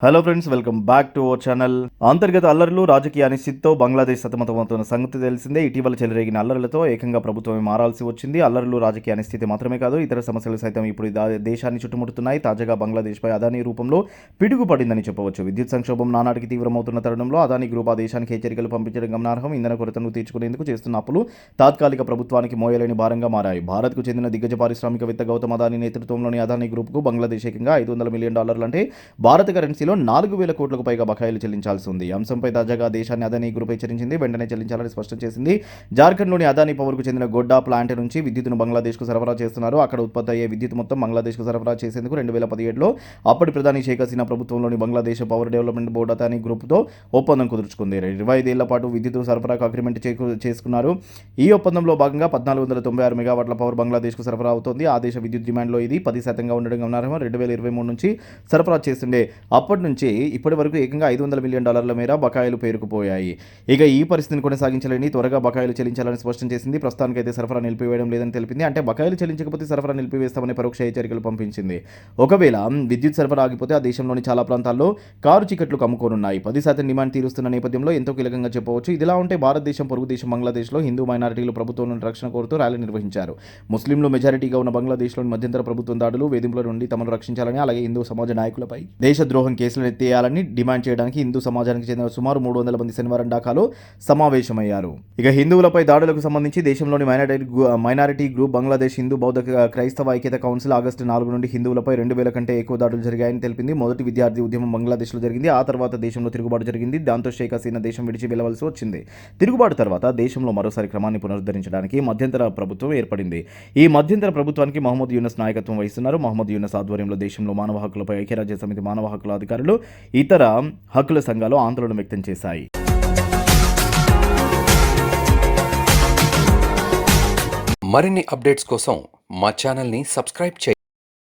Hello friends, welcome back to our channel. అంతర్గత అల్లర్లు, రాజకీయ అనిశ్చితితో బంగ్లాదేశ్ సతమతమవుతున్న సంగతి తెలిసిందే. ఇటీవల చెలరేగిన అల్లర్లతో ఏకంగా ప్రభుత్వమే మారాల్సి వచ్చింది. అల్లర్లు, రాజకీయ అనిశ్చితి మాత్రమే కాదు, ఇతర సమస్యలు సైతం ఇప్పుడు దేశాన్ని చుట్టుముడుతున్నాయి. తాజాగా బంగ్లాదేశ్పై అదానీ రూపంలో పిడుగు పడిందని చెప్పవచ్చు. విద్యుత్ సంక్షోభం నానాటికి తీవ్రమవుతున్న తరుణంలో అదానీ గ్రూప్ ఆ దేశానికి హెచ్చరికలు పంపించడం గమనార్హం. ఇంధన కొరతను తీర్చుకునేందుకు చేస్తున్న అప్పులు తాత్కాలిక ప్రభుత్వానికి మోయలేని భారంగా మారాయి. భారత్కు చెందిన దిగ్గజ పారిశ్రామికవేత్త గౌతమ్ అదానీ నేతృత్వంలోని అదానీ గ్రూప్కు బంగ్లాదేశ్ ఏకంగా $500 మిలియన్ అంటే భారత కరెన్సీ 4,000 కోట్లకు పైగా బకాయిలు చెల్లించాల్సి ఉంది. ఈ అంశంపై తాజాగా దేశాన్ని అదానీ గ్రూప్ హెచ్చరించింది. వెంటనే చెల్లించాలని స్పష్టం చేసింది. జార్ఖండ్లోని అదానీ పవర్కు చెందిన గొడ్డా ప్లాంట్ నుంచి విద్యుత్తును బంగ్లాదేశ్కు సరఫరా చేస్తున్నారు. అక్కడ ఉత్పత్తి అయ్యే విద్యుత్ మొత్తం బంగ్లాదేశ్కు సరఫరా చేసేందుకు 2017లో అప్పటి ప్రధాని షేక్ హసీనా ప్రభుత్వంలోని Bangladesh power development board Adani గ్రూప్తో ఒప్పందం కుదుర్చుకుంది. 25 ఏళ్ల పాటు విద్యుత్ సరఫరాకు అగ్రిమెంట్ చేసుకున్నారు. ఈ ఒప్పందంలో భాగంగా 1496 మెగావాట్ల పవర్ బంగ్లాదేశ్కు సరఫరా అవుతోంది. ఆ దేశ విద్యుత్ డిమాండ్లో ఇది 10% ఉండడం గమనార్హం. 2023 నుంచి సరఫరా చేస్తుండే అప్పటి నుంచి ఇప్పటి వరకు ఏకంగా $500 మిలియన్ మేర బకాయిలు పేరుకుపోయాయి. ఇక ఈ పరిస్థితిని కొనసాగించలేని త్వరగా బకాయిలు చెల్లించాలని స్పష్టం చేసింది. ప్రస్తుతానికైతే సరఫరా నిలిపివేయడం లేదని తెలిపింది. అంటే బకాయిలు చెల్లించకపోతే సరఫరా నిలిపివేస్తామని పరోక్ష హెచ్చరికలు పంపించింది. ఒకవేళ విద్యుత్ సరఫరా ఆగిపోతే ఆ దేశంలోని చాలా ప్రాంతాల్లో కారు చికెట్లు కమ్ముకోనున్నాయి. 10% డిమాండ్ తీరుస్తున్న నేపథ్యంలో ఎంతో కీలకంగా చెప్పవచ్చు. ఇదిలా ఉంటే భారతదేశం పొరుగు దేశం బంగ్లాదేశ్లో హిందూ మైనారిటీలు ప్రభుత్వం నుండి రక్షణ కోరుతూ ర్యాలీ నిర్వహించారు. ముస్లింలు మెజారిటీగా ఉన్న బంగ్లాదేశ్లోని మధ్యంతర ప్రభుత్వం దాడులు, వేధింపుల నుండి తమను రక్షించాలని, అలాగే హిందూ సమాజ నాయకులపై దేశద్రోహం కేసులు ఎత్తేయాలని డిమాండ్ చేయడానికి హిందూ సమాజానికి చెందిన సుమారు 300 మంది శనివారం ఢాకాలో సమావేశమయ్యారు. ఇక హిందువులపై దాడులకు సంబంధించి దేశంలోని మైనారిటీ గ్రూప్ బంగ్లాదేశ్ హిందూ బౌద్ధ క్రైస్తవ ఐక్యత కౌన్సిల్ ఆగస్టు 4 నుండి హిందువులపై 2000 కంటే ఎక్కువ దాడులు జరిగాయని తెలిపింది. మొదటి విద్యార్థి ఉద్యమం బంగ్లాదేశ్లో జరిగింది. ఆ తర్వాత దేశంలో తిరుగుబాటు జరిగింది. దాంతో షేక్ హసీనా దేశం విడిచి వెళ్లవలసి వచ్చింది. తిరుగుబాటు తర్వాత దేశంలో మరోసారి క్రమాన్ని పునరుద్ధరించడానికి మధ్యంతర ప్రభుత్వం ఏర్పడింది. ఈ మధ్యంతర ప్రభుత్వానికి మహమ్మద్ యూనస్ నాయకత్వం వహిస్తున్నారు. మహమ్మద్ యూనస్ ఆధ్వర్యంలో దేశంలో మానవ హక్కులపై ఐక్యరాజ్య సమితి మానవ హక్కుల అధికారులు, ఇతర హక్కుల సంఘాలు ఆందోళన వ్యక్తం చేశాయి. మరిన్ని అప్డేట్స్ కోసం మా ఛానల్ని సబ్స్క్రైబ్ చేయండి.